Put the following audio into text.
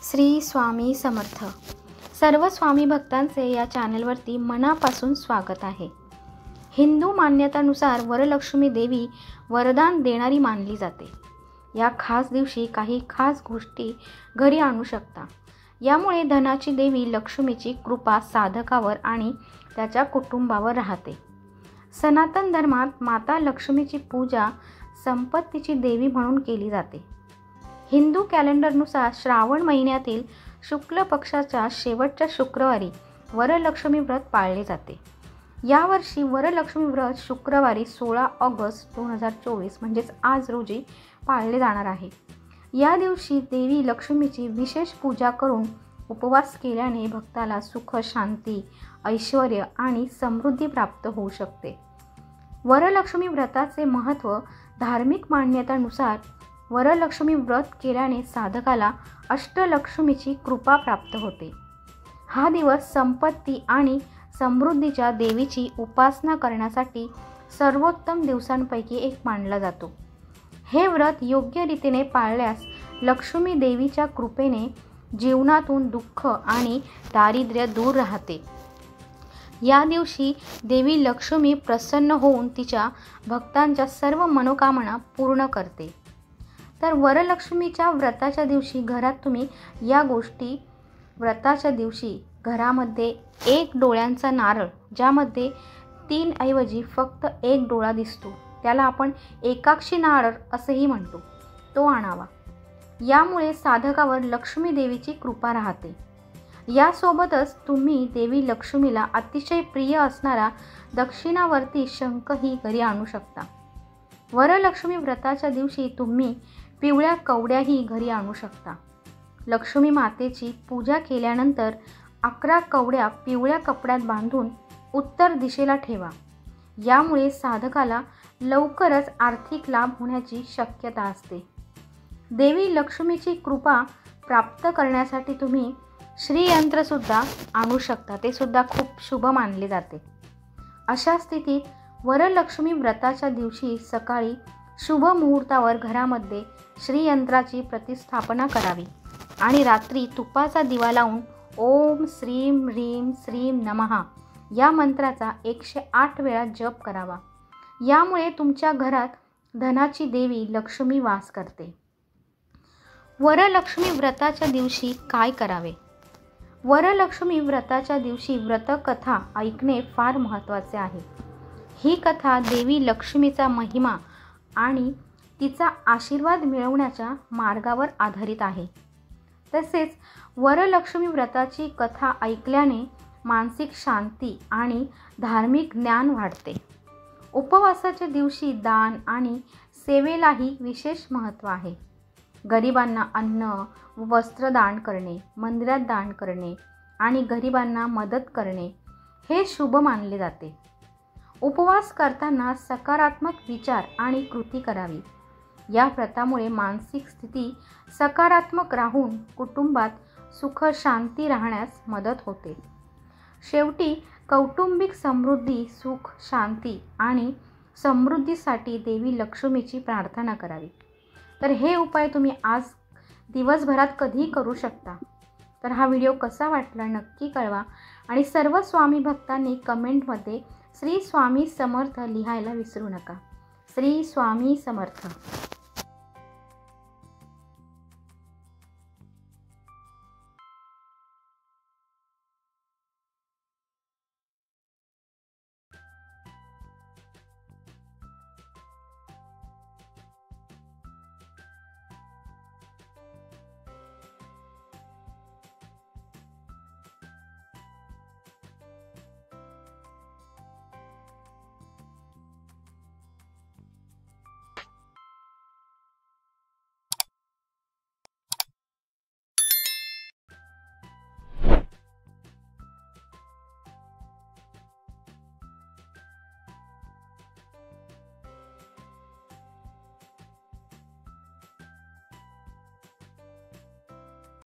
श्री स्वामी समर्थ। सर्व स्वामी भक्तांचे या चॅनलवरती मनापासून स्वागत आहे। हिंदू मान्यतानुसार वरलक्ष्मी देवी वरदान देणारी मानली जाते। या खास दिवशी काही खास गोष्टी घरी आणू शकता। यामुळे धनाची देवी लक्ष्मीची कृपा साधकावर आणि त्याच्या कुटुंबावर राहते। सनातन धर्मात माता लक्ष्मीची पूजा संपत्तीची देवी म्हणून केली जाते। हिंदू कॅलेंडरनुसार श्रावण महिन्यातील शुक्ल पक्षाच्या शेवटच्या शुक्रवारी वरलक्ष्मी व्रत पाळले जाते। यावर्षी वरलक्ष्मी व्रत शुक्रवारी 16 ऑगस्ट 2024 म्हणजेच आज रोजी पाळले जाणार आहे। या दिवशी देवी लक्ष्मीची विशेष पूजा करून उपवास केल्याने भक्ताला सुख, शांती, ऐश्वर्य आणि समृद्धी प्राप्त होऊ शकते। वरलक्ष्मी व्रताचे महत्त्व धार्मिक मान्यतानुसार वरलक्ष्मी व्रत केल्याने साधकाला अष्टलक्ष्मीची कृपा प्राप्त होते। हा दिवस संपत्ती आणि समृद्धीच्या देवीची उपासना करण्यासाठी सर्वोत्तम दिवसांपैकी एक मानला जातो। हे व्रत योग्य रीतीने पाळल्यास लक्ष्मी देवीच्या कृपेने जीवनातून दुःख आणि दारिद्र्य दूर राहते। या दिवशी देवी लक्ष्मी प्रसन्न होऊन तिच्या भक्तांच्या सर्व मनोकामना पूर्ण करते। तर वरलक्ष्मीच्या व्रताच्या दिवशी घरात तुम्ही या गोष्टी व्रताच्या दिवशी घरामध्ये एक डोळ्यांचा नारळ, ज्यामध्ये 3 ऐवजी फक्त एक डोळा दिसतो, त्याला आपण एकाक्षी नारळ असेही म्हणतो, तो आणावा। यामुळे साधकावर लक्ष्मी देवीची कृपा राहते। यासोबतच तुम्ही देवी लक्ष्मीला अतिशय प्रिय असणारा दक्षिणावर्ती शंखही घरी आणू शकता। वरलक्ष्मी व्रताच्या दिवशी तुम्ही पिवळ्या कवड्याही घरी आणू शकता। लक्ष्मी मातेची पूजा केल्यानंतर 11 कवड्या पिवळ्या कपड्यात बांधून उत्तर दिशेला ठेवा। यामुळे साधकाला लवकरच आर्थिक लाभ होण्याची शक्यता असते। देवी लक्ष्मीची कृपा प्राप्त करण्यासाठी तुम्ही श्रीयंत्रसुद्धा आणू शकता, ते सुद्धा खूप शुभ मानले जाते। अशा स्थितीत वरलक्ष्मी व्रताच्या दिवशी सकाळी शुभ मुहूर्तावर घरामध्ये श्रीयंत्राची प्रतिष्ठापना करावी आणि रात्री तुपाचा दिवा लावून ओम श्रीम ह्रीम श्रीम नमः या मंत्राचा 108 वेळा जप करावा। यामुळे तुमच्या घरात धनाची देवी लक्ष्मी वास करते। वरलक्ष्मी व्रताच्या दिवशी काय करावे? वरलक्ष्मी व्रताच्या दिवशी व्रतकथा ऐकणे फार महत्त्वाचे आहे। ही कथा देवी लक्ष्मीचा महिमा आणि तिचा आशीर्वाद मिळवण्याच्या मार्गावर आधारित आहे। तसेच वरलक्ष्मी व्रताची कथा ऐकल्याने मानसिक शांती आणि धार्मिक ज्ञान वाढते। उपवासाच्या दिवशी दान आणि सेवेलाही विशेष महत्त्व आहे। गरिबांना अन्न व वस्त्र दान करणे, मंदिरात दान करणे आणि गरिबांना मदत करणे हे शुभ मानले जाते। उपवास करताना सकारात्मक विचार आणि कृती करावी। या व्रतामुळे मानसिक स्थिती सकारात्मक राहून कुटुंबात सुख शांती राहण्यास मदत होते। शेवटी कौटुंबिक समृद्धी, सुख, शांती आणि समृद्धीसाठी देवी लक्ष्मीची प्रार्थना करावी। तर हे उपाय तुम्ही आज दिवसभरात कधीही करू शकता। तर हा व्हिडिओ कसा वाटला नक्की कळवा आणि सर्व स्वामी भक्तांनी कमेंटमध्ये श्री स्वामी समर्थ लिहायला विसरू नका। श्री स्वामी समर्थ।